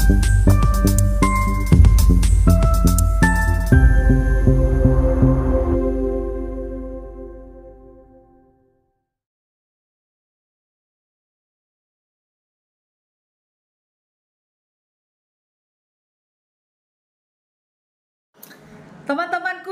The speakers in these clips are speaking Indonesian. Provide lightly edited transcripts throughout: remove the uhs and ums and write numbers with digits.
Teman-temanku,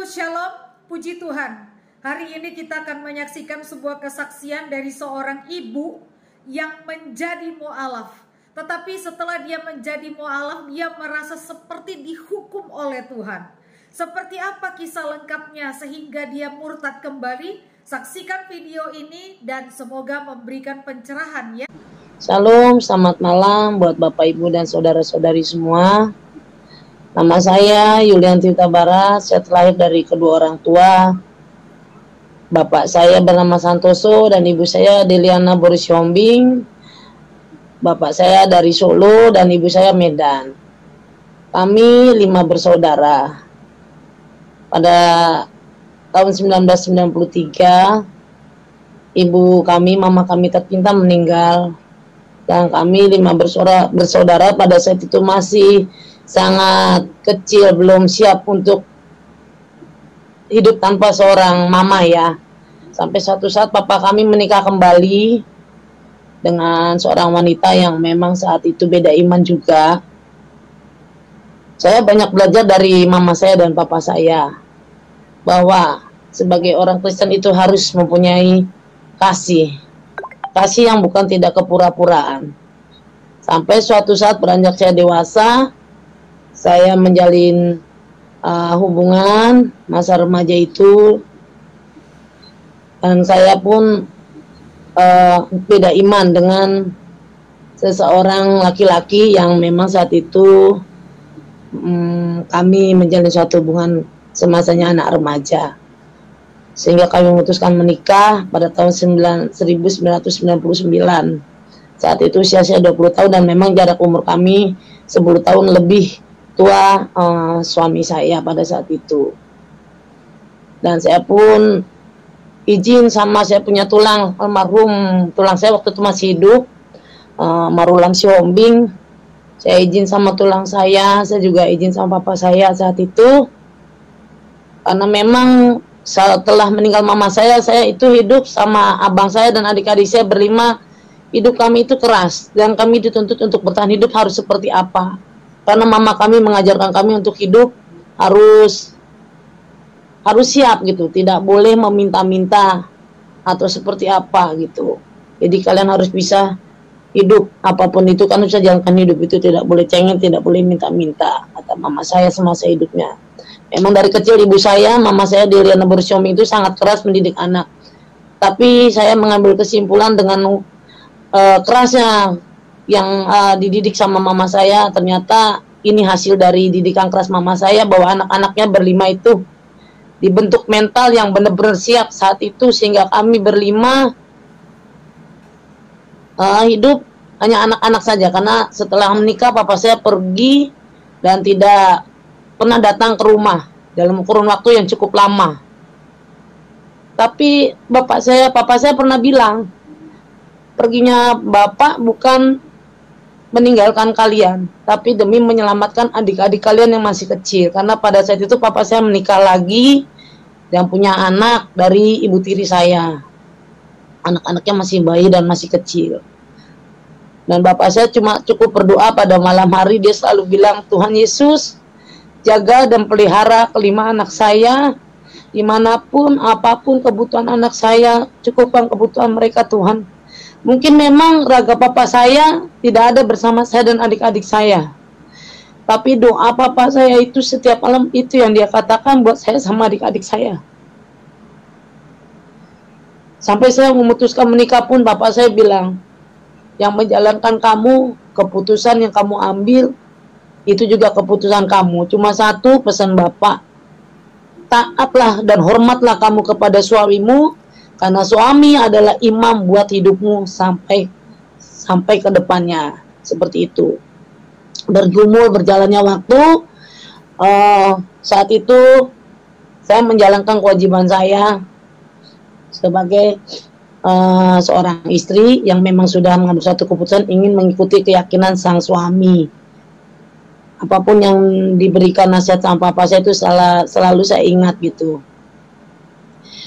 shalom, puji Tuhan. Hari ini kita akan menyaksikan sebuah kesaksian dari seorang ibu yang menjadi mu'alaf. Tetapi setelah dia menjadi mu'alaf, dia merasa seperti dihukum oleh Tuhan. Seperti apa kisah lengkapnya sehingga dia murtad kembali? Saksikan video ini dan semoga memberikan pencerahan ya. Shalom, selamat malam buat Bapak Ibu dan saudara-saudari semua. Nama saya Yulianti Barat, saya terlahir dari kedua orang tua. Bapak saya bernama Santoso dan ibu saya Deliana Boris Yombing. Bapak saya dari Solo dan ibu saya Medan. Kami 5 bersaudara. Pada tahun 1993, ibu kami, mama kami tercinta meninggal. Dan kami 5 bersaudara pada saat itu masih sangat kecil, belum siap untuk hidup tanpa seorang mama ya. Sampai suatu saat papa kami menikah kembali dengan seorang wanita yang memang saat itu beda iman juga. Saya banyak belajar dari mama saya dan papa saya bahwa sebagai orang Kristen itu harus mempunyai kasih yang bukan tidak kepura-puraan. Sampai suatu saat beranjak saya dewasa, saya menjalin hubungan masa remaja itu, dan saya pun beda iman dengan seseorang laki-laki yang memang saat itu kami menjalin suatu hubungan semasanya anak remaja, sehingga kami memutuskan menikah pada tahun 1999. Saat itu usia saya 20 tahun dan memang jarak umur kami 10 tahun lebih tua suami saya pada saat itu. Dan saya pun izin sama saya punya tulang, almarhum tulang saya waktu itu masih hidup, Marulam Siombing. Saya izin sama tulang saya juga izin sama papa saya saat itu. Karena memang setelah meninggal mama saya itu hidup sama abang saya dan adik-adik saya berlima. Hidup kami itu keras dan kami dituntut untuk bertahan hidup harus seperti apa. Karena mama kami mengajarkan kami untuk hidup harus siap gitu, tidak boleh meminta-minta atau seperti apa gitu. Jadi kalian harus bisa hidup apapun itu, kan bisa jalankan hidup itu, tidak boleh cengeng, tidak boleh minta-minta, kata mama saya semasa hidupnya. Memang dari kecil ibu saya, mama saya Deliana Boris Yombing itu sangat keras mendidik anak. Tapi saya mengambil kesimpulan dengan kerasnya yang dididik sama mama saya, ternyata ini hasil dari didikan keras mama saya, bahwa anak-anaknya berlima itu dibentuk mental yang benar-benar siap saat itu, sehingga kami berlima hidup hanya anak-anak saja. Karena setelah menikah papa saya pergi dan tidak pernah datang ke rumah dalam kurun waktu yang cukup lama. Tapi papa saya pernah bilang, perginya bapak bukan meninggalkan kalian, tapi demi menyelamatkan adik-adik kalian yang masih kecil. Karena pada saat itu papa saya menikah lagi dan punya anak dari ibu tiri saya. Anak-anaknya masih bayi dan masih kecil. Dan bapak saya cuma cukup berdoa pada malam hari, dia selalu bilang, Tuhan Yesus, jaga dan pelihara kelima anak saya, dimanapun, apapun kebutuhan anak saya, cukupkan kebutuhan mereka Tuhan. Mungkin memang raga papa saya tidak ada bersama saya dan adik-adik saya. Tapi doa papa saya itu setiap malam itu yang dia katakan buat saya sama adik-adik saya. Sampai saya memutuskan menikah pun papa saya bilang, yang menjalankan kamu, keputusan yang kamu ambil, itu juga keputusan kamu. Cuma satu pesan bapak, taatlah dan hormatlah kamu kepada suamimu, karena suami adalah imam buat hidupmu sampai ke depannya. Seperti itu. Bergumul berjalannya waktu, saat itu saya menjalankan kewajiban saya sebagai seorang istri yang memang sudah mengambil suatu keputusan ingin mengikuti keyakinan sang suami. apapun yang diberikan nasihat sama papa saya itu selalu saya ingat gitu.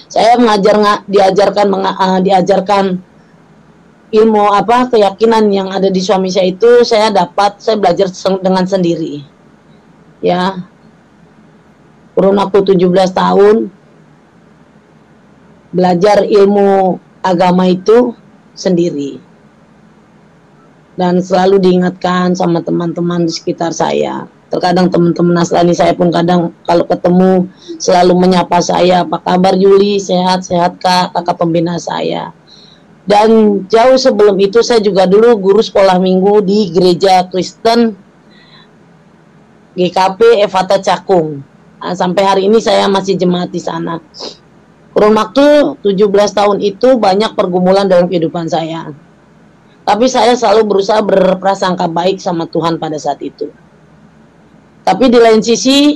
Saya diajarkan ilmu keyakinan yang ada di suami saya itu saya belajar dengan sendiri. Ya. Kurun waktu 17 tahun belajar ilmu agama itu sendiri. Dan selalu diingatkan sama teman-teman di sekitar saya. Terkadang teman-teman Nasrani saya pun kadang kalau ketemu selalu menyapa saya, apa kabar Yuli, sehat-sehat Kak, kakak pembina saya. Dan jauh sebelum itu saya juga dulu guru sekolah minggu di gereja Kristen GKP Efata Cakung. Nah, sampai hari ini saya masih jemaat di sana. Kurun waktu 17 tahun itu banyak pergumulan dalam kehidupan saya. Tapi saya selalu berusaha berprasangka baik sama Tuhan pada saat itu. Tapi di lain sisi,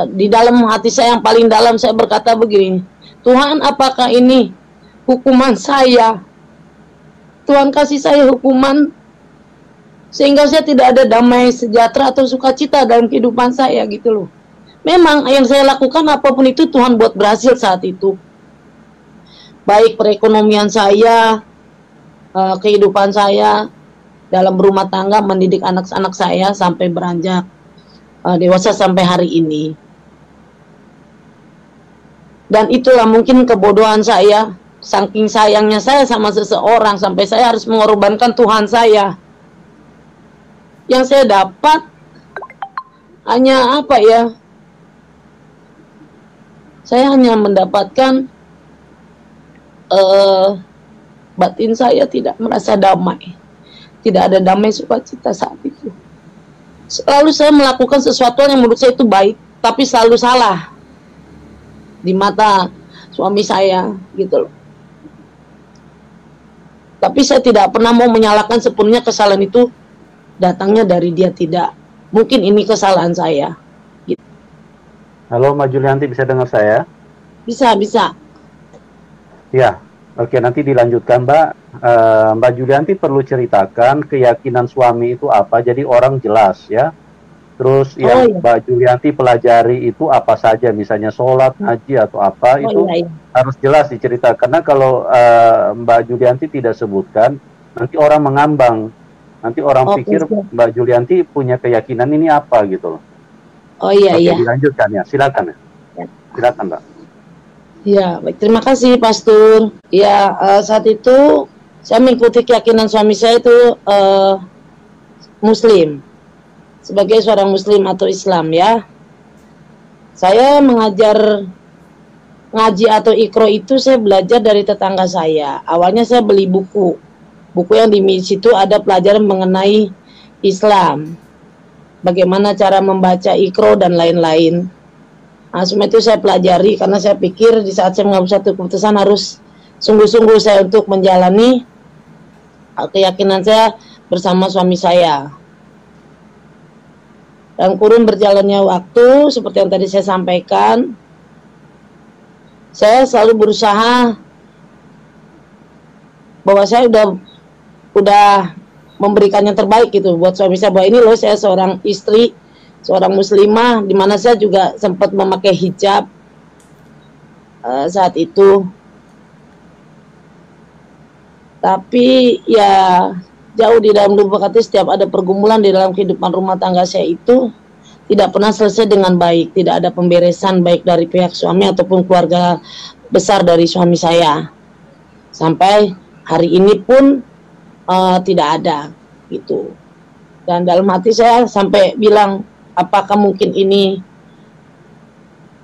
di dalam hati saya yang paling dalam saya berkata begini, Tuhan apakah ini hukuman saya? Tuhan kasih saya hukuman sehingga saya tidak ada damai sejahtera atau sukacita dalam kehidupan saya gitu loh. Memang yang saya lakukan apapun itu Tuhan buat berhasil saat itu. Baik perekonomian saya, kehidupan saya dalam berumah tangga, mendidik anak-anak saya sampai beranjak dewasa sampai hari ini. Dan itulah mungkin kebodohan saya, saking sayangnya saya sama seseorang sampai saya harus mengorbankan Tuhan saya. Yang saya dapat hanya saya hanya mendapatkan batin saya tidak merasa damai. Tidak ada damai sukacita saat itu. Selalu saya melakukan sesuatu yang menurut saya itu baik, tapi selalu salah di mata suami saya, gitu loh. Tapi saya tidak pernah mau menyalahkan sepenuhnya kesalahan itu datangnya dari dia, tidak. Mungkin ini kesalahan saya. Gitu. Halo Mbak Julianti, bisa dengar saya? Bisa. Ya. Oke, nanti dilanjutkan Mbak. Mbak Julianti perlu ceritakan keyakinan suami itu apa, jadi orang jelas ya. Terus yang Mbak Julianti pelajari itu apa saja, misalnya sholat, ngaji atau apa, itu harus jelas diceritakan. Karena kalau Mbak Julianti tidak sebutkan, nanti orang mengambang. Nanti orang pikir Mbak Julianti punya keyakinan ini apa gitu loh. Oke, dilanjutkan ya, silakan ya. Silakan Mbak. Ya, baik. Terima kasih, Pastor. Ya, saat itu saya mengikuti keyakinan suami saya itu Muslim. Sebagai seorang Muslim atau Islam ya. Saya mengajar ngaji atau ikro itu saya belajar dari tetangga saya. Awalnya saya beli buku. Buku yang di situ ada pelajaran mengenai Islam. Bagaimana cara membaca ikro dan lain-lain. Nah, semua itu saya pelajari karena saya pikir di saat saya mengambil satu keputusan harus sungguh-sungguh saya untuk menjalani keyakinan saya bersama suami saya. Dan kurun berjalannya waktu, seperti yang tadi saya sampaikan, saya selalu berusaha bahwa saya udah memberikan yang terbaik gitu buat suami saya, bahwa ini loh saya seorang istri, seorang muslimah, di mana saya juga sempat memakai hijab saat itu. Tapi ya jauh di dalam lubuk hati setiap ada pergumulan di dalam kehidupan rumah tangga saya itu tidak pernah selesai dengan baik. Tidak ada pemberesan baik dari pihak suami ataupun keluarga besar dari suami saya. Sampai hari ini pun tidak ada gitu. Dan dalam hati saya sampai bilang, apakah mungkin ini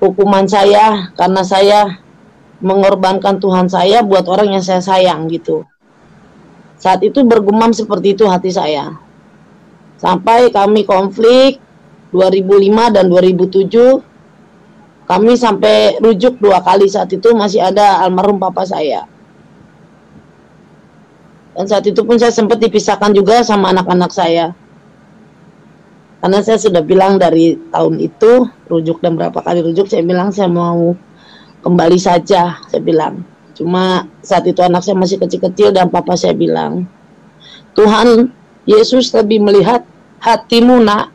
hukuman saya karena saya mengorbankan Tuhan saya buat orang yang saya sayang gitu. Saat itu bergumam seperti itu hati saya. Sampai kami konflik 2005 dan 2007. Kami sampai rujuk 2 kali, saat itu masih ada almarhum papa saya. Dan saat itu pun saya sempat dipisahkan juga sama anak-anak saya. Karena saya sudah bilang dari tahun itu, rujuk dan berapa kali rujuk, saya bilang saya mau kembali saja, saya bilang. Cuma saat itu anak saya masih kecil-kecil dan papa saya bilang, Tuhan Yesus lebih melihat hatimu nak.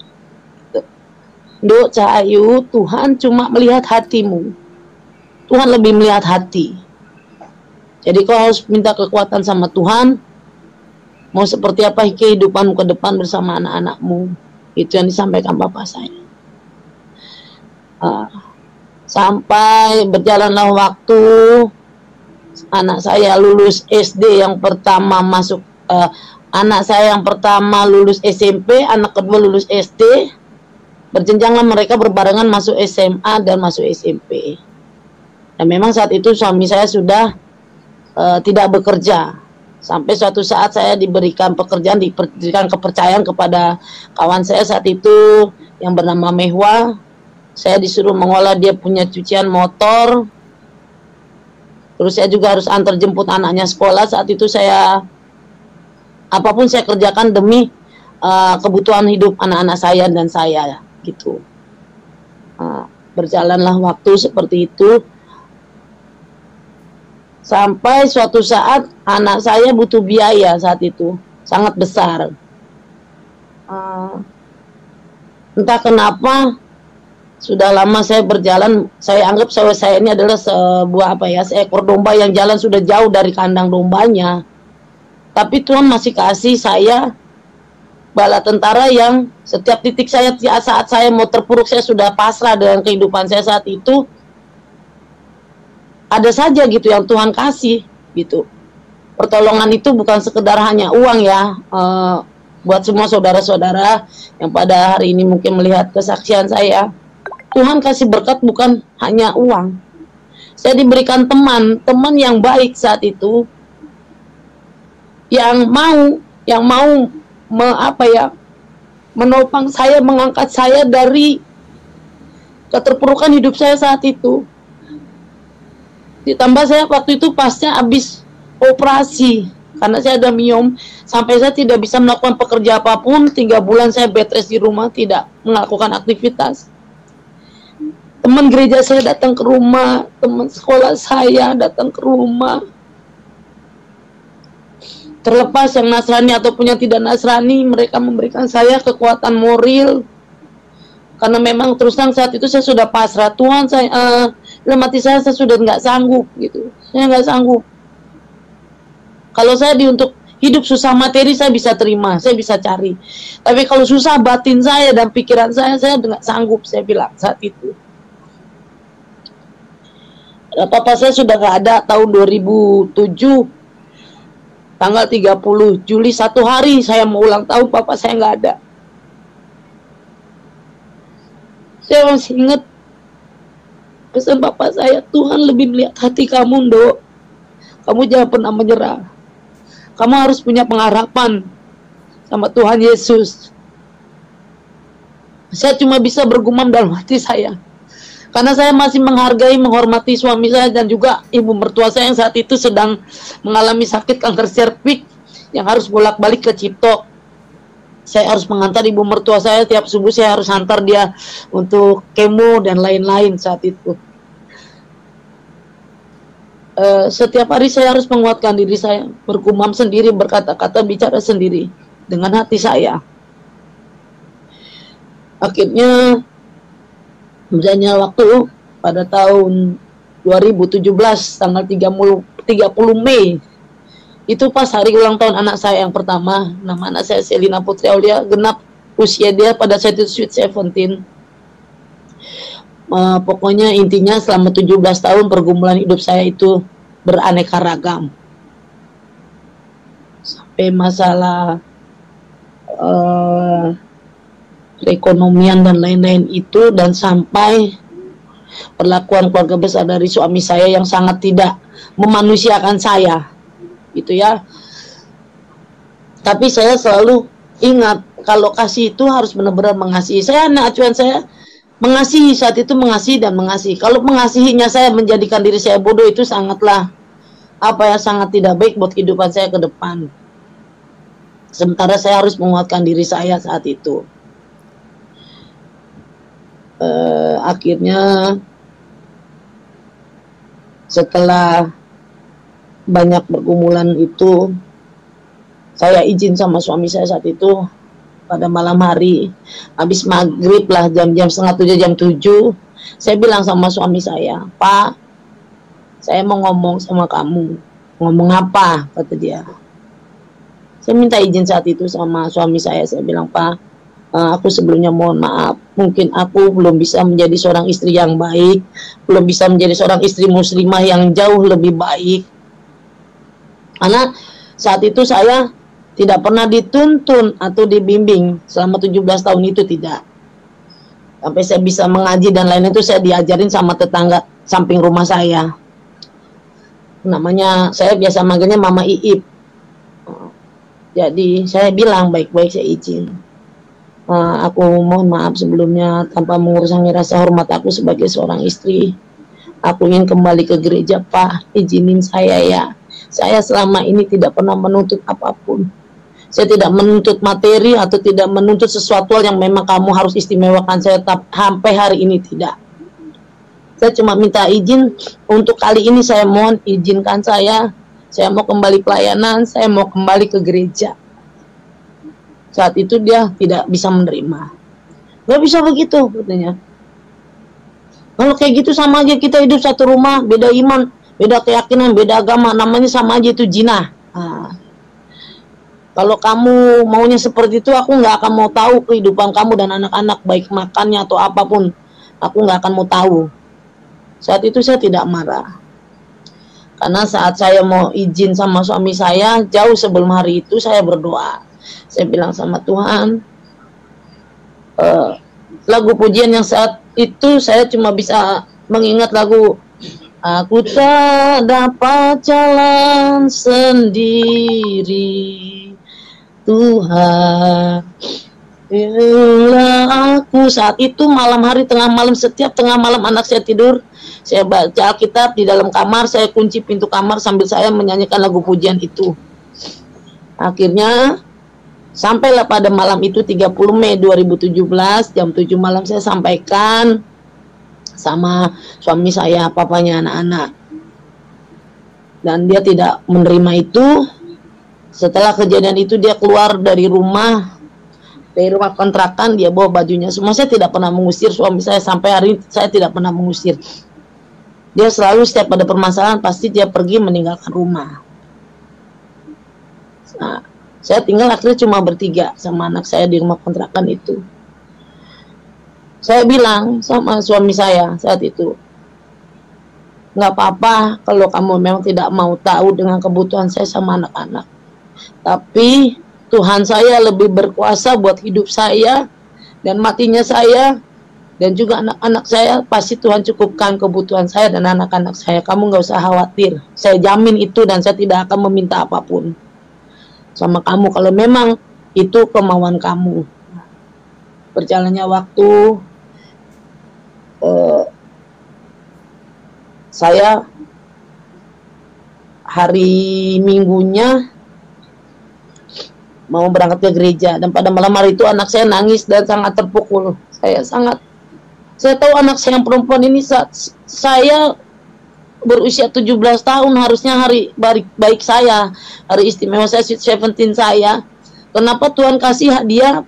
Duk Cahayu, Tuhan cuma melihat hatimu. Tuhan lebih melihat hati. Jadi kau harus minta kekuatan sama Tuhan. Mau seperti apa kehidupanmu ke depan bersama anak-anakmu. Itu yang disampaikan Bapak saya. Sampai berjalanlah waktu, anak saya lulus SD yang pertama masuk, anak saya yang pertama lulus SMP, anak kedua lulus SD. Berjenjanglah mereka berbarengan masuk SMA dan masuk SMP. Dan memang saat itu suami saya sudah tidak bekerja. Sampai suatu saat saya diberikan pekerjaan, diberikan kepercayaan kepada kawan saya saat itu yang bernama Mehwa. Saya disuruh mengolah dia punya cucian motor. Terus saya juga harus antar jemput anaknya sekolah. Saat itu saya, apapun saya kerjakan demi kebutuhan hidup anak-anak saya dan saya, gitu. Berjalanlah waktu seperti itu. Sampai suatu saat anak saya butuh biaya saat itu, sangat besar. Entah kenapa, sudah lama saya berjalan, saya anggap saya ini adalah sebuah seekor domba yang jalan sudah jauh dari kandang dombanya. Tapi Tuhan masih kasih saya bala tentara yang setiap titik saya, saat saya mau terpuruk, saya sudah pasrah dengan kehidupan saya saat itu. Ada saja gitu yang Tuhan kasih gitu. Pertolongan itu bukan sekedar hanya uang ya. Buat semua saudara-saudara yang pada hari ini mungkin melihat kesaksian saya, Tuhan kasih berkat bukan hanya uang. Saya diberikan teman yang baik saat itu, yang mau menopang saya, mengangkat saya dari keterpurukan hidup saya saat itu. Ditambah saya waktu itu pasnya habis operasi karena saya ada miom, sampai saya tidak bisa melakukan pekerja apapun. 3 bulan saya bed rest di rumah, tidak melakukan aktivitas. Teman gereja saya datang ke rumah, teman sekolah saya datang ke rumah. Terlepas yang Nasrani ataupun yang tidak Nasrani, mereka memberikan saya kekuatan moral. Karena memang terus terang saat itu saya sudah pasrah. Tuhan, saya dalam hati saya sudah nggak sanggup gitu. Saya nggak sanggup. Kalau saya untuk hidup susah materi saya bisa terima, saya bisa cari. Tapi kalau susah batin saya dan pikiran saya nggak sanggup, saya bilang saat itu. Papa saya sudah nggak ada tahun 2007. Tanggal 30 Juli, 1 hari saya mau ulang tahun, papa saya nggak ada. Saya masih ingat pesan bapak saya, Tuhan lebih melihat hati kamu, Dok. Kamu jangan pernah menyerah. Kamu harus punya pengharapan sama Tuhan Yesus. Saya cuma bisa bergumam dalam hati saya. Karena saya masih menghargai, menghormati suami saya dan juga ibu mertua saya yang saat itu sedang mengalami sakit kanker serviks yang harus bolak-balik ke Cipto. Saya harus mengantar ibu mertua saya tiap subuh, saya harus antar dia untuk kemo dan lain-lain saat itu. Setiap hari saya harus menguatkan diri saya, bergumam sendiri, berkata-kata, bicara sendiri dengan hati saya. Akhirnya berjalannya waktu pada tahun 2017 tanggal 30 Mei. Itu pas hari ulang tahun anak saya yang pertama. Nama anak saya Selina Putri Aulia, genap usia dia pada saat itu sweet 17. Pokoknya intinya selama 17 tahun pergumulan hidup saya itu beraneka ragam. Sampai masalah perekonomian dan lain-lain itu, dan sampai perlakuan keluarga besar dari suami saya yang sangat tidak memanusiakan saya. Gitu ya. Tapi saya selalu ingat kalau kasih itu harus benar-benar mengasihi. Saya anak acuan saya mengasihi saat itu, mengasihi dan mengasihi. Kalau mengasihinya saya menjadikan diri saya bodoh, itu sangatlah sangat tidak baik buat kehidupan saya ke depan. Sementara saya harus menguatkan diri saya saat itu. Akhirnya setelah banyak pergumulan itu, saya izin sama suami saya saat itu pada malam hari, habis maghrib lah, jam-jam setengah 7, jam 7, saya bilang sama suami saya, Pak, saya mau ngomong sama kamu. Ngomong apa? Kata dia. Saya minta izin saat itu sama suami saya bilang, Pak, aku sebelumnya mohon maaf, mungkin aku belum bisa menjadi seorang istri yang baik, belum bisa menjadi seorang istri muslimah yang jauh lebih baik. Karena saat itu saya tidak pernah dituntun atau dibimbing selama 17 tahun itu, tidak. Sampai saya bisa mengaji dan lain itu saya diajarin sama tetangga samping rumah saya. Namanya, saya biasa manggilnya Mama Iip. Jadi saya bilang baik-baik, saya izin. Aku mohon maaf sebelumnya tanpa mengurangi rasa hormat aku sebagai seorang istri. Aku ingin kembali ke gereja, Pak. Izinin saya ya. Saya selama ini tidak pernah menuntut apapun. Saya tidak menuntut materi atau tidak menuntut sesuatu yang memang kamu harus istimewakan saya sampai hari ini, tidak. Saya cuma minta izin untuk kali ini, saya mohon izinkan saya mau kembali pelayanan, saya mau kembali ke gereja. Saat itu dia tidak bisa menerima. Gak bisa begitu katanya. Kalau kayak gitu sama aja kita hidup satu rumah, beda iman, beda keyakinan, beda agama, namanya sama aja, itu jinah. Kalau kamu maunya seperti itu, aku nggak akan mau tahu kehidupan kamu dan anak-anak, baik makannya atau apapun, aku nggak akan mau tahu. Saat itu saya tidak marah, karena saat saya mau izin sama suami saya, jauh sebelum hari itu saya berdoa. Saya bilang sama Tuhan, lagu pujian yang saat itu saya cuma bisa mengingat lagu Aku tak dapat jalan sendiri, Tuhan, biarlah aku. Saat itu malam hari, tengah malam, setiap tengah malam anak saya tidur, saya baca Alkitab di dalam kamar, saya kunci pintu kamar sambil saya menyanyikan lagu pujian itu. Akhirnya sampailah pada malam itu 30 Mei 2017 jam 7 malam saya sampaikan sama suami saya, papanya anak-anak, dan dia tidak menerima itu. Setelah kejadian itu dia keluar dari rumah kontrakan, dia bawa bajunya semua. Saya tidak pernah mengusir suami saya, sampai hari ini saya tidak pernah mengusir. Dia selalu setiap ada permasalahan pasti dia pergi meninggalkan rumah. Nah, saya tinggal akhirnya cuma bertiga sama anak saya di rumah kontrakan itu. Saya bilang sama suami saya saat itu, nggak apa-apa kalau kamu memang tidak mau tahu dengan kebutuhan saya sama anak-anak, tapi Tuhan saya lebih berkuasa buat hidup saya dan matinya saya, dan juga anak-anak saya. Pasti Tuhan cukupkan kebutuhan saya dan anak-anak saya. Kamu nggak usah khawatir, saya jamin itu, dan saya tidak akan meminta apapun sama kamu kalau memang itu kemauan kamu. Berjalannya waktu, saya hari Minggunya mau berangkat ke gereja, dan pada malam hari itu anak saya nangis dan sangat terpukul. Saya tahu anak saya yang perempuan ini, saya berusia 17 tahun, harusnya hari baik saya, hari istimewa saya, sweet 17 saya. Kenapa Tuhan kasih hadiah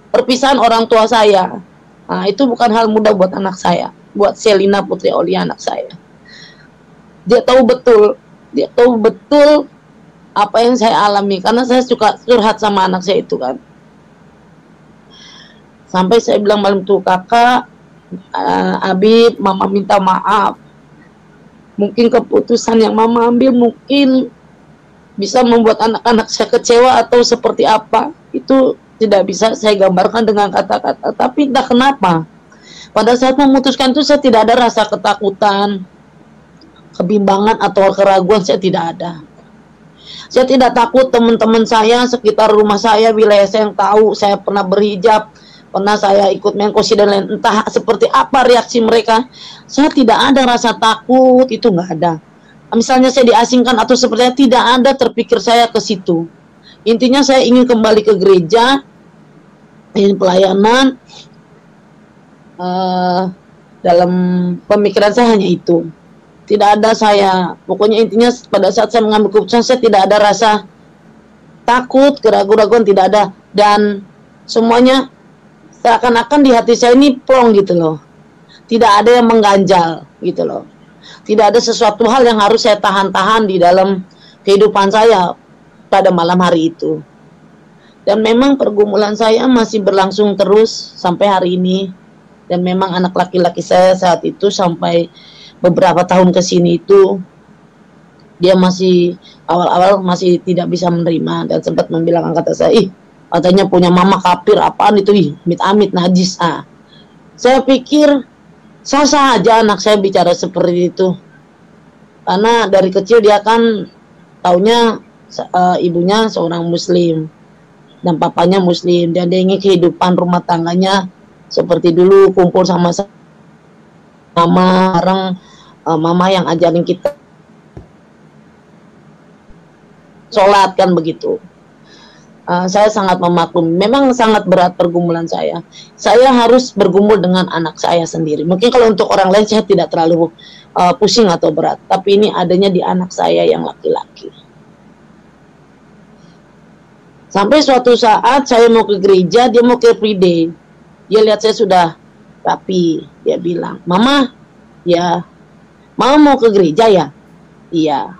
perpisahan orang tua saya? Nah, itu bukan hal mudah buat anak saya, buat Selina Putri Aulia anak saya. Dia tahu betul apa yang saya alami, karena saya suka curhat sama anak saya itu kan. Sampai saya bilang malam itu, kakak, Abib, mama minta maaf. Mungkin keputusan yang mama ambil mungkin bisa membuat anak-anak saya kecewa atau seperti apa, itu tidak bisa saya gambarkan dengan kata-kata. Tapi entah kenapa, pada saat memutuskan itu saya tidak ada rasa ketakutan, kebimbangan atau keraguan, saya tidak ada. Saya tidak takut teman-teman saya sekitar rumah saya, wilayah saya yang tahu saya pernah berhijab, pernah saya ikut menkosi dan lain, entah seperti apa reaksi mereka. Saya tidak ada rasa takut, itu nggak ada. Misalnya saya diasingkan atau sepertinya, tidak ada terpikir saya ke situ. Intinya saya ingin kembali ke gereja, ingin pelayanan. Dalam pemikiran saya hanya itu. Tidak ada saya, pokoknya intinya pada saat saya mengambil keputusan, saya tidak ada rasa takut, keraguan-keraguan, tidak ada. Dan Semuanya seakan-akan di hati saya ini plong gitu loh. Tidak ada yang mengganjal gitu loh. Tidak ada sesuatu hal yang harus saya tahan-tahan di dalam kehidupan saya pada malam hari itu. Dan memang pergumulan saya masih berlangsung terus sampai hari ini. Dan memang anak laki-laki saya saat itu sampai beberapa tahun ke sini itu dia masih awal-awal masih tidak bisa menerima dan sempat membilang kata saya, ih katanya punya mama kafir, apaan itu, ih amit-amit najis. Saya pikir sah-sah aja anak saya bicara seperti itu, karena dari kecil dia kan taunya ibunya seorang muslim dan papanya muslim, dan dia ingin kehidupan rumah tangganya seperti dulu, kumpul sama mama, orang mama yang ajarin kita sholat kan begitu. Saya sangat memaklumi. Memang sangat berat pergumulan saya. Saya harus bergumul dengan anak saya sendiri. Mungkin kalau untuk orang lain saya tidak terlalu pusing atau berat, tapi ini adanya di anak saya yang laki-laki. Sampai suatu saat saya mau ke gereja, dia mau ke Free Day. Dia lihat saya sudah rapi, dia bilang, "Mama, ya, Mama mau ke gereja ya?" "Iya."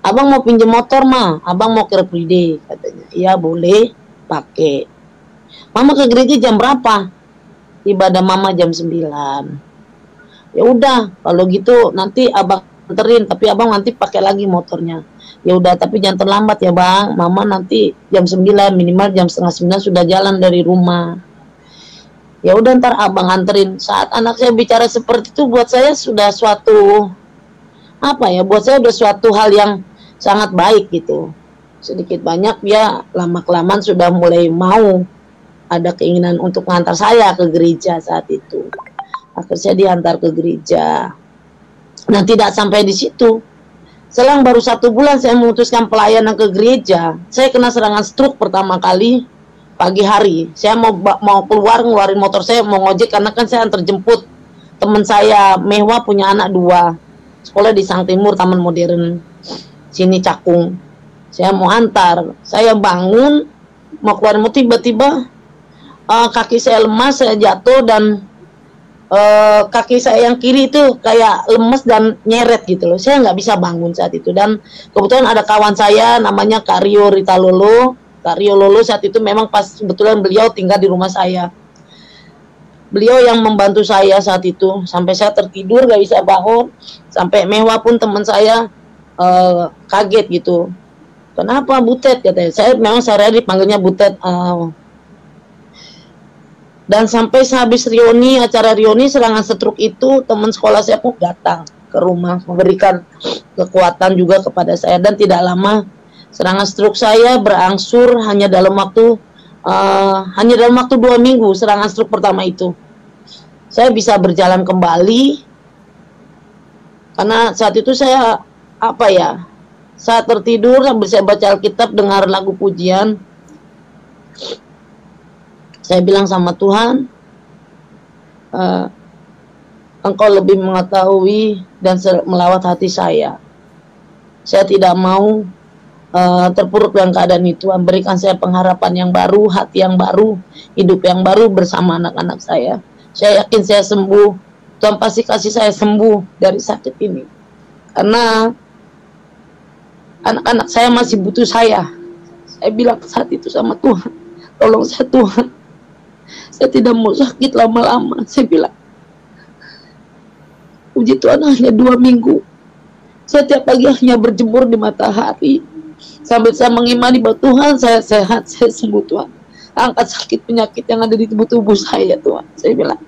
"Abang mau pinjam motor, Ma. Abang mau ke Free Day," katanya. "Iya, boleh, pakai." "Mama ke gereja jam berapa?" "Ibadah Mama jam 9. "Ya udah, kalau gitu nanti Abang anterin, tapi Abang nanti pakai lagi motornya." "Ya udah, tapi jangan terlambat ya, Bang. Mama nanti jam 9, minimal jam setengah 9 sudah jalan dari rumah." "Ya udah, ntar Abang anterin." Saat anak saya bicara seperti itu, buat saya sudah suatu buat saya udah suatu hal yang sangat baik gitu. Sedikit banyak dia lama-kelamaan sudah mulai mau ada keinginan untuk mengantar saya ke gereja saat itu. Akhirnya diantar ke gereja. Nah, tidak sampai di situ. Selang baru 1 bulan saya memutuskan pelayanan ke gereja, saya kena serangan stroke pertama kali pagi hari. Saya mau keluar, ngeluarin motor saya, mau ngojek, karena kan saya antar jemput teman saya, Mehwa punya anak 2, sekolah di Sang Timur, Taman Modern, sini Cakung. Saya mau antar, saya bangun, mau keluar, mau tiba-tiba kaki saya lemas, saya jatuh, dan kaki saya yang kiri itu kayak lemes dan nyeret gitu loh. Saya nggak bisa bangun saat itu, dan kebetulan ada kawan saya namanya Kak Rio Rita Lolo. Kak Rio Lolo saat itu memang pas kebetulan beliau tinggal di rumah saya. Beliau yang membantu saya saat itu sampai saya tertidur nggak bisa bangun, sampai Mehwa pun teman saya kaget gitu. "Kenapa Butet?" katanya. Saya memang sehari-hari dipanggilnya Butet. Dan sampai sehabis reuni, acara reuni serangan stroke itu, teman sekolah saya pun datang ke rumah memberikan kekuatan juga kepada saya, dan tidak lama serangan stroke saya berangsur hanya dalam waktu 2 minggu. Serangan stroke pertama itu saya bisa berjalan kembali, karena saat itu saya saat tertidur sambil saya baca Alkitab, dengar lagu pujian, saya bilang sama Tuhan, Engkau lebih mengetahui dan melawat hati saya. Saya tidak mau terpuruk dengan keadaan itu. Berikan saya pengharapan yang baru, hati yang baru, hidup yang baru bersama anak-anak saya. Saya yakin saya sembuh. Tuhan pasti kasih saya sembuh dari sakit ini. Karena anak-anak saya masih butuh saya. Saya bilang saat itu sama Tuhan, tolong saya Tuhan. Saya tidak mau sakit lama-lama. Saya bilang, puji Tuhan hanya 2 minggu. Saya tiap pagi hanya berjemur di matahari, sambil saya mengimani bahwa Tuhan saya sehat, saya sembuh Tuhan. Angkat sakit penyakit yang ada di tubuh saya Tuhan. Saya bilang,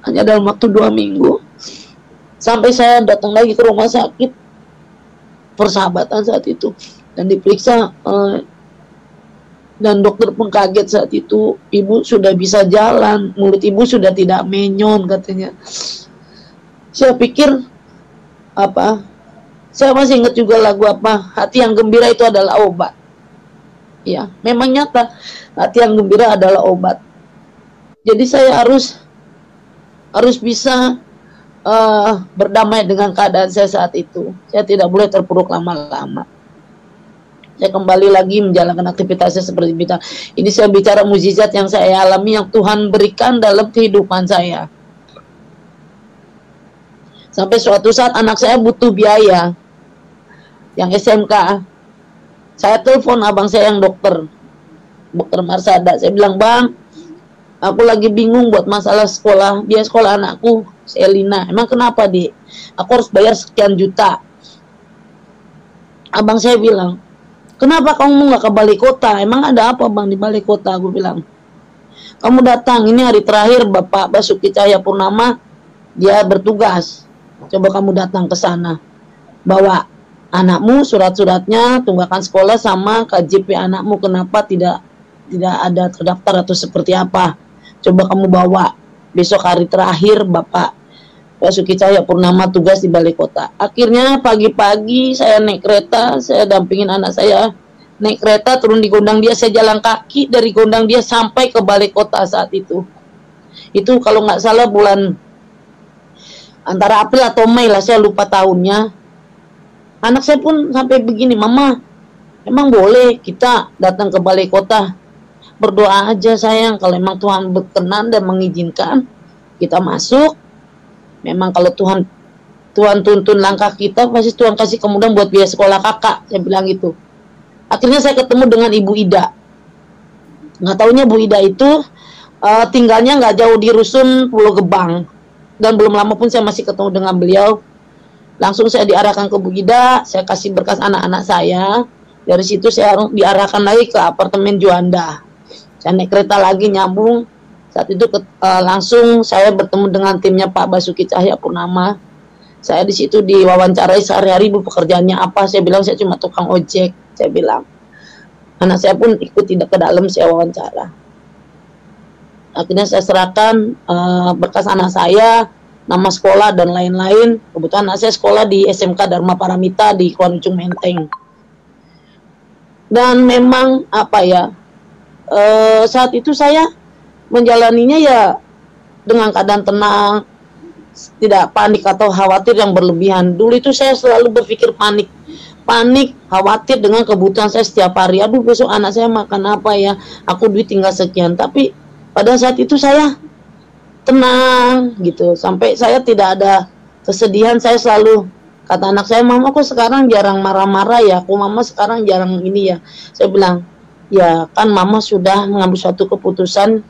hanya dalam waktu 2 minggu. Sampai saya datang lagi ke rumah sakit Persahabatan saat itu, dan diperiksa, dan dokter pun kaget saat itu. Ibu sudah bisa jalan, mulut ibu sudah tidak menyon katanya. Saya pikir saya masih ingat juga lagu hati yang gembira itu adalah obat. Ya, memang nyata hati yang gembira adalah obat. Jadi saya harus bisa berdamai dengan keadaan saya saat itu. Saya tidak boleh terpuruk lama-lama. Saya kembali lagi menjalankan aktivitasnya seperti biasa. Ini saya bicara mukjizat yang saya alami, yang Tuhan berikan dalam kehidupan saya. Sampai suatu saat anak saya butuh biaya, yang SMK. Saya telepon abang saya yang dokter Marsada. Saya bilang, "Bang, aku lagi bingung buat masalah sekolah, biaya sekolah anakku, Selina." "Emang kenapa, Dik?" "Aku harus bayar sekian juta." Abang saya bilang, "Kenapa kamu nggak ke balai kota? Emang ada apa, Bang, di balai kota?" Aku bilang, "Kamu datang, ini hari terakhir Bapak Basuki Cahayapurnama dia bertugas. Coba kamu datang ke sana, bawa anakmu, surat-suratnya, tunggakan sekolah sama KJP anakmu, kenapa tidak ada terdaftar atau seperti apa. Coba kamu bawa. Besok hari terakhir Bapak Basuki Cahayapurnama tugas di balai kota." Akhirnya pagi-pagi saya naik kereta, saya dampingin anak saya naik kereta, turun di gondang dia, saya jalan kaki dari gondang dia sampai ke balai kota saat itu. Itu kalau nggak salah bulan antara April atau Mei lah, saya lupa tahunnya. Anak saya pun sampai begini, "Mama, emang boleh kita datang ke balai kota?" "Berdoa aja sayang, kalau emang Tuhan berkenan dan mengizinkan kita masuk. Memang kalau Tuhan tuntun langkah kita, pasti Tuhan kasih kemudahan buat biaya sekolah kakak." Saya bilang gitu. Akhirnya saya ketemu dengan Ibu Ida. Nggak taunya Bu Ida itu tinggalnya nggak jauh di Rusun Pulau Gebang. Dan belum lama pun saya masih ketemu dengan beliau. Langsung saya diarahkan ke Bu Ida, saya kasih berkas anak-anak saya. Dari situ saya diarahkan lagi ke apartemen Juanda. Saya naik kereta lagi nyambung. Saat itu langsung saya bertemu dengan timnya Pak Basuki Cahayapurnama. Saya di situ diwawancarai sehari-hari, "Bu, pekerjaannya apa?" Saya bilang, "Saya cuma tukang ojek." Saya bilang. Anak saya pun ikut tidak ke dalam, saya wawancara. Akhirnya saya serahkan berkas anak saya, nama sekolah dan lain-lain. Kebetulan anak saya sekolah di SMK Dharma Paramita di Kuanjung Menteng. Dan memang saat itu saya menjalaninya ya dengan keadaan tenang, tidak panik atau khawatir yang berlebihan. Dulu itu saya selalu berpikir panik, khawatir dengan kebutuhan saya setiap hari. Aduh, besok anak saya makan apa ya? Aku duit tinggal sekian. Tapi pada saat itu saya tenang gitu. Sampai saya tidak ada kesedihan. Saya selalu kata anak saya, "Mama kok sekarang jarang marah-marah ya? Kok Mama sekarang jarang ini ya?" Saya bilang, "Ya kan Mama sudah mengambil suatu keputusan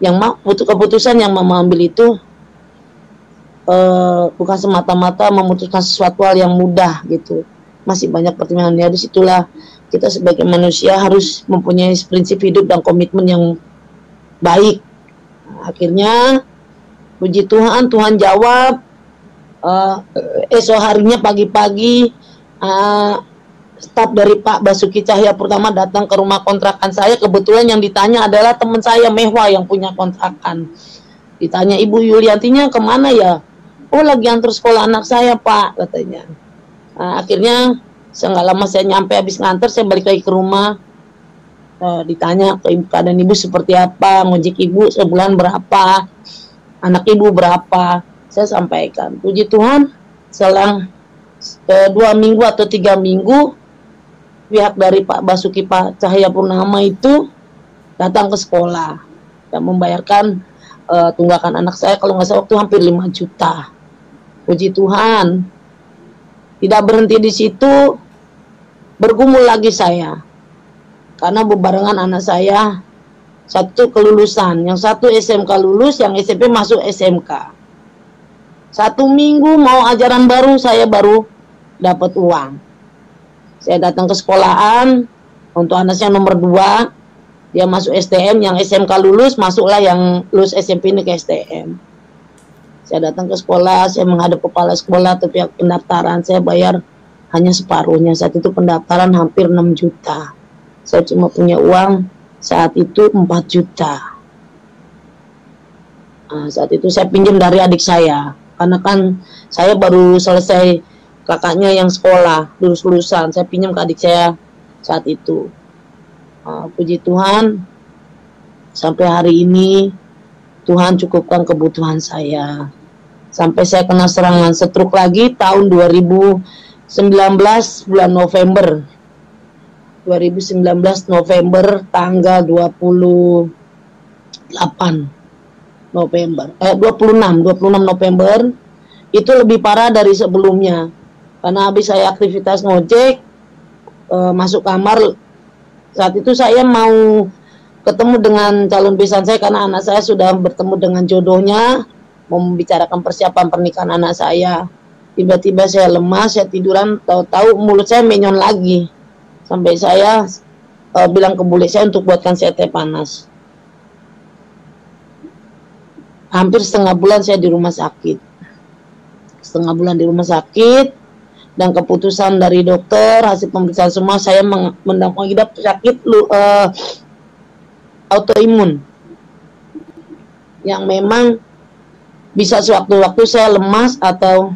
yang Mama ambil itu bukan semata-mata memutuskan sesuatu hal yang mudah gitu. Masih banyak pertimbangan." Ya disitulah kita sebagai manusia harus mempunyai prinsip hidup dan komitmen yang baik. Akhirnya puji Tuhan, Tuhan jawab. Esok harinya pagi-pagi staf dari Pak Basuki Cahayapurnama datang ke rumah kontrakan saya. Kebetulan yang ditanya adalah teman saya Mehwa yang punya kontrakan. Ditanya, "Ibu Yuliantinya kemana ya?" "Oh, lagi antar sekolah anak saya, Pak," katanya. Akhirnya nggak lama saya nyampe, habis nganter saya balik lagi ke rumah. Ditanya ke ibu, keadaan ibu seperti apa, ngojek ibu sebulan berapa, anak ibu berapa. Saya sampaikan. Puji Tuhan, selang 2 minggu atau 3 minggu, pihak dari Pak Basuki Cahayapurnama itu datang ke sekolah dan membayarkan tunggakan anak saya, kalau nggak salah waktu hampir 5 juta. Puji Tuhan, tidak berhenti di situ, bergumul lagi saya. Karena bebarengan anak saya, satu kelulusan, yang satu SMK lulus, yang SMP masuk SMK. 1 minggu mau ajaran baru, saya baru dapat uang. Saya datang ke sekolahan, untuk anak saya nomor 2, dia masuk STM, yang SMK lulus, masuklah yang lulus SMP ini ke STM. Saya datang ke sekolah, saya menghadap kepala sekolah atau pihak pendaftaran, saya bayar hanya separuhnya. Saat itu pendaftaran hampir 6 juta. Saya cuma punya uang saat itu 4 juta. Saat itu saya pinjam dari adik saya. Karena kan saya baru selesai, kakaknya yang sekolah, lulusan. Saya pinjam ke adik saya saat itu. Puji Tuhan, sampai hari ini Tuhan cukupkan kebutuhan saya. Sampai saya kena serangan stroke lagi tahun 2019 bulan November. 2019 November tanggal 26 November itu lebih parah dari sebelumnya. Karena habis saya aktivitas ngojek, masuk kamar, saat itu saya mau ketemu dengan calon besan saya karena anak saya sudah bertemu dengan jodohnya, mau membicarakan persiapan pernikahan anak saya. Tiba-tiba saya lemas, saya tiduran, tahu-tahu mulut saya menyon lagi. Sampai saya bilang ke bule saya untuk buatkan saya teh panas. Hampir setengah bulan saya di rumah sakit. Setengah bulan di rumah sakit, dan keputusan dari dokter, hasil pemeriksaan semua, saya mengidap sakit autoimun. Yang memang bisa sewaktu-waktu saya lemas atau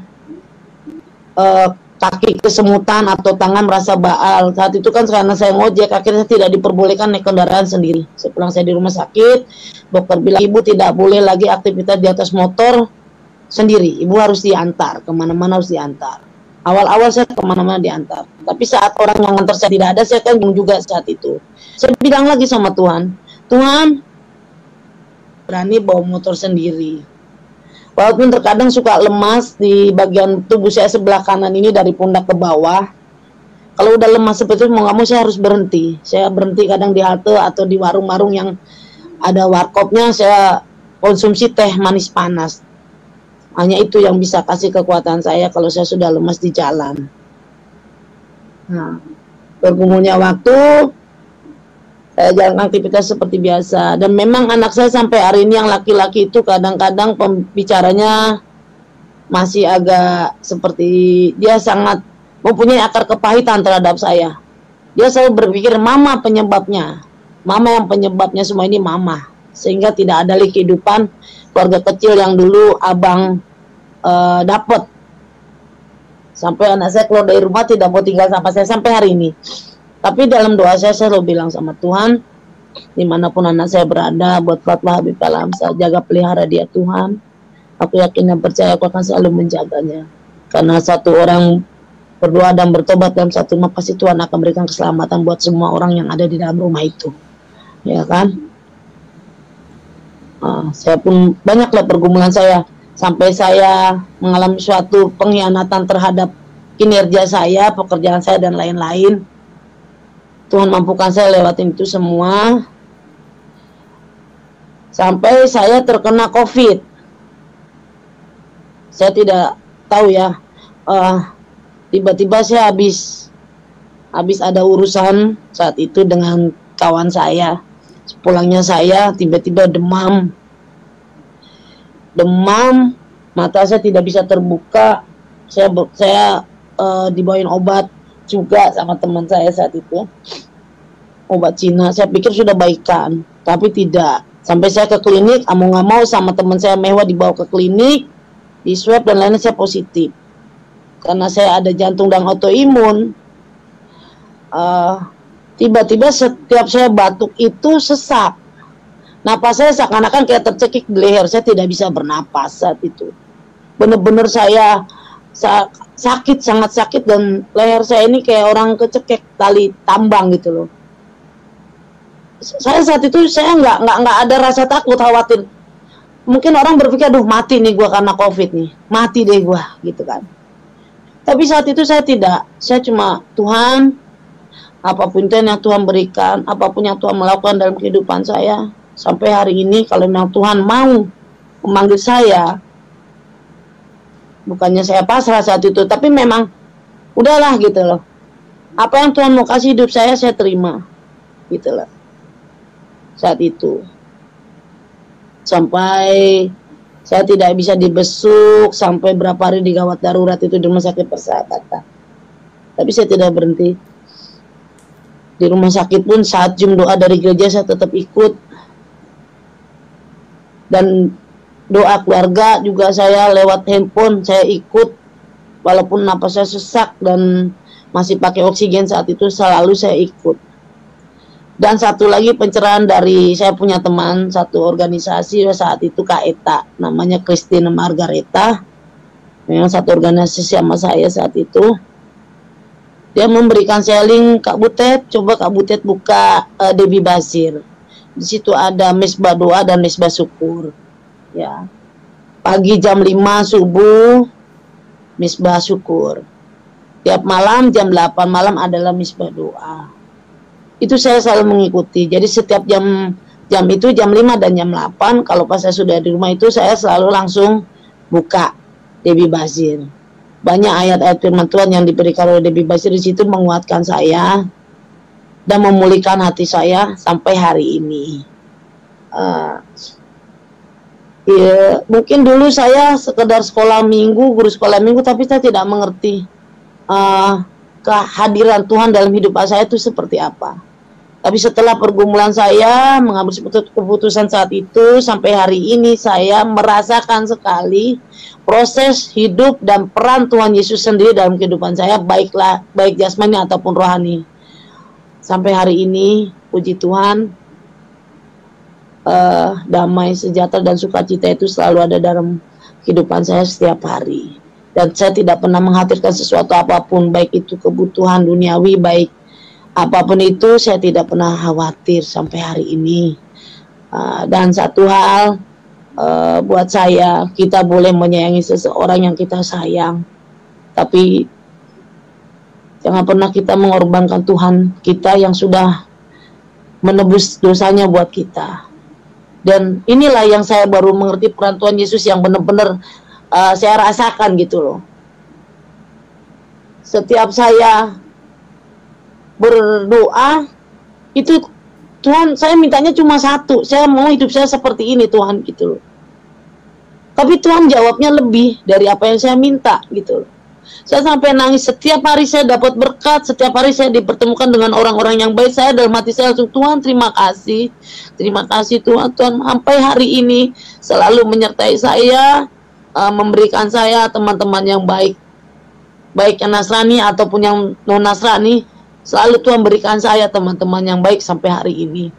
kaki kesemutan atau tangan merasa baal. Saat itu kan karena saya ngojek, akhirnya tidak diperbolehkan naik kendaraan sendiri. Sepulang saya di rumah sakit, dokter bilang ibu tidak boleh lagi aktivitas di atas motor sendiri. Ibu harus diantar, kemana-mana harus diantar. Awal-awal saya kemana-mana diantar. Tapi saat orang yang antar saya tidak ada, saya kan bingung juga saat itu. Saya bilang lagi sama Tuhan, Tuhan, berani bawa motor sendiri. Walaupun terkadang suka lemas di bagian tubuh saya sebelah kanan ini dari pundak ke bawah. Kalau udah lemas seperti itu mau nggak mau saya harus berhenti. Saya berhenti kadang di halte atau di warung-warung yang ada warkopnya, saya konsumsi teh manis panas. Hanya itu yang bisa kasih kekuatan saya kalau saya sudah lemas di jalan. Nah, bergumulnya waktu, saya jalan aktivitas seperti biasa. Dan memang anak saya sampai hari ini yang laki-laki itu kadang-kadang pembicaranya masih agak seperti, dia sangat mempunyai akar kepahitan terhadap saya. Dia selalu berpikir mama penyebabnya, mama yang penyebabnya semua ini mama. Sehingga tidak ada lagi kehidupan keluarga kecil yang dulu abang dapat. Sampai anak saya keluar dari rumah tidak mau tinggal sama saya sampai hari ini. Tapi dalam doa saya selalu bilang sama Tuhan, dimanapun anak saya berada, buat Fatwa Habib Al-Hamzah, jaga pelihara dia Tuhan. Aku yakin dan percaya aku akan selalu menjaganya. Karena satu orang berdoa dan bertobat dalam satu rumah, pasti Tuhan akan berikan keselamatan buat semua orang yang ada di dalam rumah itu. Ya kan? Saya pun banyaklah pergumulan saya. Sampai saya mengalami suatu pengkhianatan terhadap kinerja saya, pekerjaan saya, dan lain-lain. Tuhan mampukan saya lewatin itu semua. Sampai saya terkena COVID. Saya tidak tahu ya. Tiba-tiba saya habis ada urusan saat itu dengan kawan saya. Pulangnya saya tiba-tiba demam, mata saya tidak bisa terbuka. Saya dibawain obat juga sama teman saya saat itu, obat Cina. Saya pikir sudah baikan, tapi tidak. Sampai saya ke klinik, mau nggak mau sama teman saya mewah dibawa ke klinik, di swab dan lainnya, saya positif. Karena saya ada jantung dan autoimun. Tiba-tiba setiap saya batuk itu sesak. Napas saya seakan-akan kayak tercekik di leher. Saya tidak bisa bernapas saat itu. Benar-benar saya sakit, sangat sakit, dan leher saya ini kayak orang kecekek tali tambang gitu loh. Saya saat itu saya nggak ada rasa takut, khawatir. Mungkin orang berpikir, aduh mati nih gua karena COVID nih, mati deh gua gitu kan. Tapi saat itu saya tidak. Saya cuma, Tuhan, apapun yang Tuhan berikan, apapun yang Tuhan melakukan dalam kehidupan saya, sampai hari ini kalau memang Tuhan mau memanggil saya, bukannya saya pasrah saat itu, tapi memang udahlah gitu loh. Apa yang Tuhan mau kasih hidup saya terima gitu loh. Saat itu sampai saya tidak bisa dibesuk, sampai berapa hari di gawat darurat itu di rumah sakit Persahabatan. Tapi saya tidak berhenti. Di rumah sakit pun saat jam doa dari gereja saya tetap ikut. Dan doa keluarga juga saya lewat handphone saya ikut. Walaupun napas saya sesak dan masih pakai oksigen saat itu, selalu saya ikut. Dan satu lagi pencerahan dari saya punya teman satu organisasi saat itu, Kak Eta, namanya Christine Margareta, memang satu organisasi sama saya saat itu. Dia memberikan saya link, Kak Butet, coba Kak Butet buka Debbie Basir. Di situ ada misbah doa dan misbah syukur. Ya. Pagi jam 5 subuh misbah syukur. Tiap malam jam 8 malam adalah misbah doa. Itu saya selalu mengikuti. Jadi setiap jam itu jam 5 dan jam 8, kalau pas saya sudah di rumah itu saya selalu langsung buka Debbie Basir. Banyak ayat-ayat firman Tuhan yang diberikan oleh Debbie Basir di situ menguatkan saya dan memulihkan hati saya sampai hari ini. Ya, mungkin dulu saya sekedar sekolah minggu, guru sekolah minggu, tapi saya tidak mengerti kehadiran Tuhan dalam hidup saya itu seperti apa. Tapi setelah pergumulan saya mengambil keputusan saat itu sampai hari ini, saya merasakan sekali proses hidup dan peran Tuhan Yesus sendiri dalam kehidupan saya, baik jasmani ataupun rohani. Sampai hari ini, puji Tuhan, damai, sejahtera dan sukacita itu selalu ada dalam kehidupan saya setiap hari. Dan saya tidak pernah mengkhawatirkan sesuatu apapun, baik itu kebutuhan duniawi, baik apapun itu, saya tidak pernah khawatir sampai hari ini. Dan satu hal, buat saya, kita boleh menyayangi seseorang yang kita sayang, tapi jangan pernah kita mengorbankan Tuhan kita yang sudah menebus dosanya buat kita. Dan inilah yang saya baru mengerti peran Tuhan Yesus yang benar-benar saya rasakan gitu loh. Setiap saya berdoa itu, Tuhan, saya mintanya cuma satu, saya mau hidup saya seperti ini Tuhan gitu loh. Tapi Tuhan jawabnya lebih dari apa yang saya minta gitu loh. Saya sampai nangis setiap hari saya dapat berkat, setiap hari saya dipertemukan dengan orang-orang yang baik. Saya dalam hati saya langsung, Tuhan terima kasih Tuhan, sampai hari ini selalu menyertai saya, memberikan saya teman-teman yang baik yang Nasrani ataupun yang non Nasrani. Selalu Tuhan berikan saya teman-teman yang baik sampai hari ini.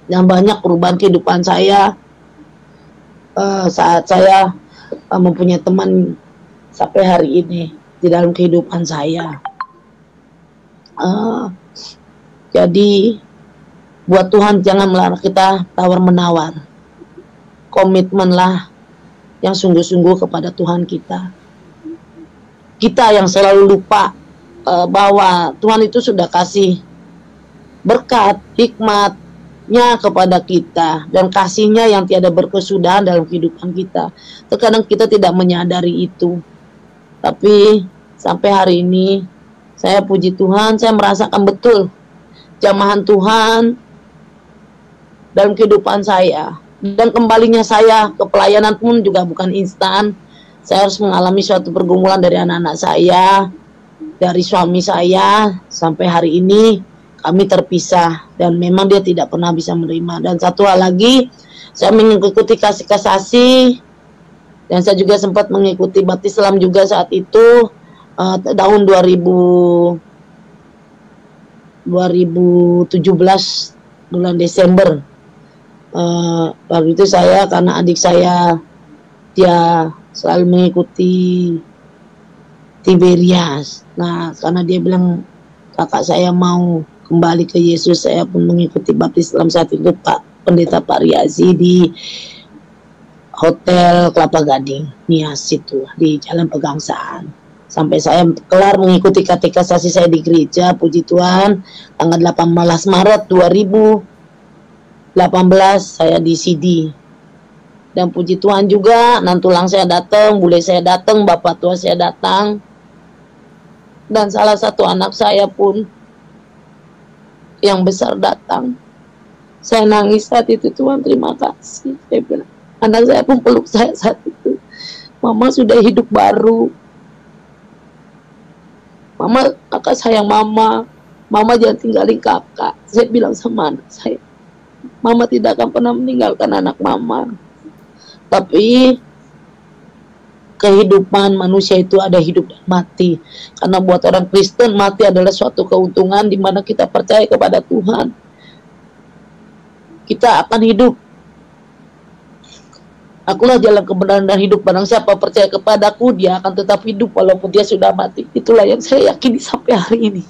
Dan banyak perubahan kehidupan saya saat saya mempunyai teman sampai hari ini di dalam kehidupan saya. Jadi buat Tuhan jangan melarang kita tawar-menawar. Komitmenlah yang sungguh-sungguh kepada Tuhan kita. Kita yang selalu lupa bahwa Tuhan itu sudah kasih berkat, hikmatnya kepada kita, dan kasihnya yang tiada berkesudahan dalam kehidupan kita. Terkadang kita tidak menyadari itu. Tapi sampai hari ini saya puji Tuhan, saya merasakan betul jamahan Tuhan dalam kehidupan saya. Dan kembalinya saya ke pelayanan pun juga bukan instan. Saya harus mengalami suatu pergumulan dari anak-anak saya, dari suami saya. Sampai hari ini kami terpisah dan memang dia tidak pernah bisa menerima. Dan satu hal lagi, saya mengikuti kasih-kasih, dan saya juga sempat mengikuti baptis Islam juga saat itu, tahun 2017 bulan Desember. Waktu itu saya, karena adik saya dia selalu mengikuti Tiberias. Nah, karena dia bilang kakak saya mau kembali ke Yesus, saya pun mengikuti baptis Islam saat itu Pendeta Pak Riazi di Hotel Kelapa Gading, Nias itu di Jalan Pegangsaan. Sampai saya kelar mengikuti katekisasi saya di gereja, puji Tuhan, tanggal 18 Maret 2018 saya di CD. Dan puji Tuhan juga, nantulang saya datang, bule saya datang, bapak tua saya datang. Dan salah satu anak saya pun yang besar datang. Saya nangis saat itu, Tuhan terima kasih. Saya bilang, anak saya pun peluk saya saat itu. Mama sudah hidup baru. Mama, kakak sayang mama. Mama jangan tinggalin kakak. Saya bilang sama anak saya, mama tidak akan pernah meninggalkan anak mama. Tapi kehidupan manusia itu ada hidup dan mati. Karena buat orang Kristen, mati adalah suatu keuntungan di mana kita percaya kepada Tuhan. Kita akan hidup Akulah jalan kebenaran dan hidup. Barang siapa percaya kepadaku, dia akan tetap hidup walaupun dia sudah mati. Itulah yang saya yakini sampai hari ini.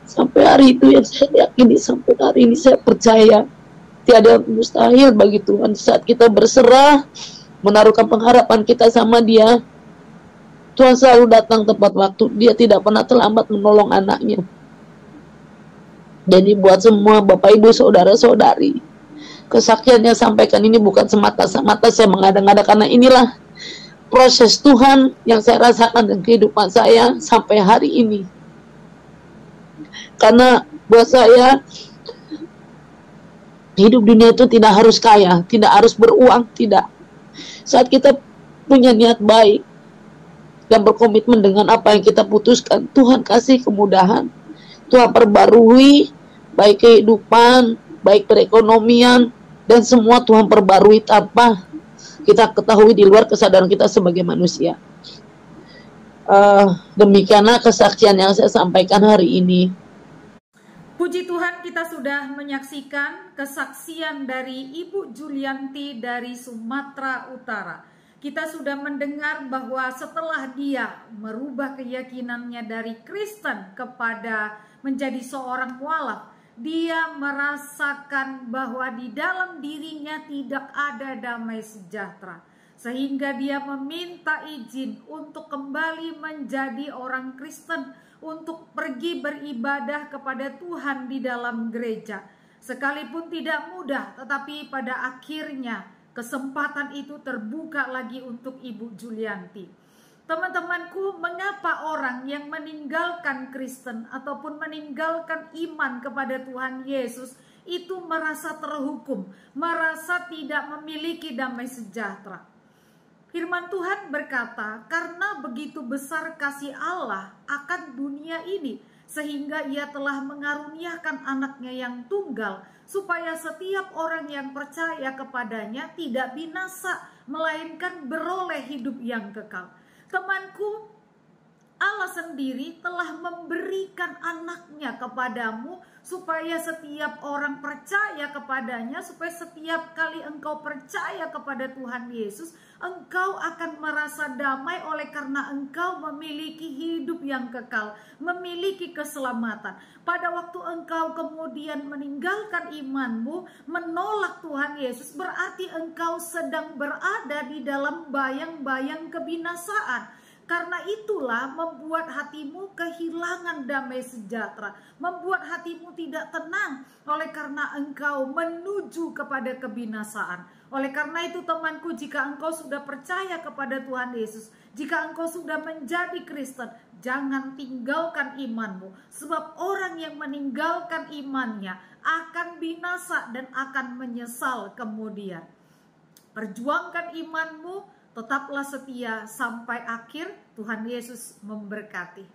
Sampai hari itu yang saya yakini, sampai hari ini saya percaya tiada mustahil bagi Tuhan. Saat kita berserah, menaruhkan pengharapan kita sama Dia, Tuhan selalu datang tepat waktu. Dia tidak pernah terlambat menolong anaknya. Jadi buat semua Bapak Ibu saudara-saudari, kesaksian yang sampaikan ini bukan semata-mata saya mengada-ngada, karena inilah proses Tuhan yang saya rasakan dalam kehidupan saya sampai hari ini. Karena buat saya, hidup dunia itu tidak harus kaya, tidak harus beruang, tidak. Saat kita punya niat baik dan berkomitmen dengan apa yang kita putuskan, Tuhan kasih kemudahan, Tuhan perbarui baik kehidupan, baik perekonomian, dan semua Tuhan perbarui tanpa kita ketahui di luar kesadaran kita sebagai manusia. Demikianlah kesaksian yang saya sampaikan hari ini. Puji Tuhan, kita sudah menyaksikan kesaksian dari Ibu Julianti dari Sumatera Utara. Kita sudah mendengar bahwa setelah dia merubah keyakinannya dari Kristen kepada menjadi seorang mualaf, dia merasakan bahwa di dalam dirinya tidak ada damai sejahtera. Sehingga dia meminta izin untuk kembali menjadi orang Kristen, untuk pergi beribadah kepada Tuhan di dalam gereja. Sekalipun tidak mudah, tetapi pada akhirnya kesempatan itu terbuka lagi untuk Ibu Julianti. Teman-temanku, mengapa orang yang meninggalkan Kristen ataupun meninggalkan iman kepada Tuhan Yesus itu merasa terhukum, merasa tidak memiliki damai sejahtera? Firman Tuhan berkata, karena begitu besar kasih Allah akan dunia ini, sehingga Ia telah mengaruniakan anaknya yang tunggal, supaya setiap orang yang percaya kepadanya tidak binasa, melainkan beroleh hidup yang kekal. Temanku, Allah sendiri telah memberikan anaknya kepadamu supaya setiap orang percaya kepadanya, supaya setiap kali engkau percaya kepada Tuhan Yesus, engkau akan merasa damai oleh karena engkau memiliki hidup yang kekal, memiliki keselamatan. Pada waktu engkau kemudian meninggalkan imanmu, menolak Tuhan Yesus, berarti engkau sedang berada di dalam bayang-bayang kebinasaan. Karena itulah membuat hatimu kehilangan damai sejahtera, membuat hatimu tidak tenang oleh karena engkau menuju kepada kebinasaan. Oleh karena itu temanku, jika engkau sudah percaya kepada Tuhan Yesus, jika engkau sudah menjadi Kristen, jangan tinggalkan imanmu. Sebab orang yang meninggalkan imannya akan binasa dan akan menyesal kemudian. Perjuangkan imanmu, tetaplah setia sampai akhir. Tuhan Yesus memberkati.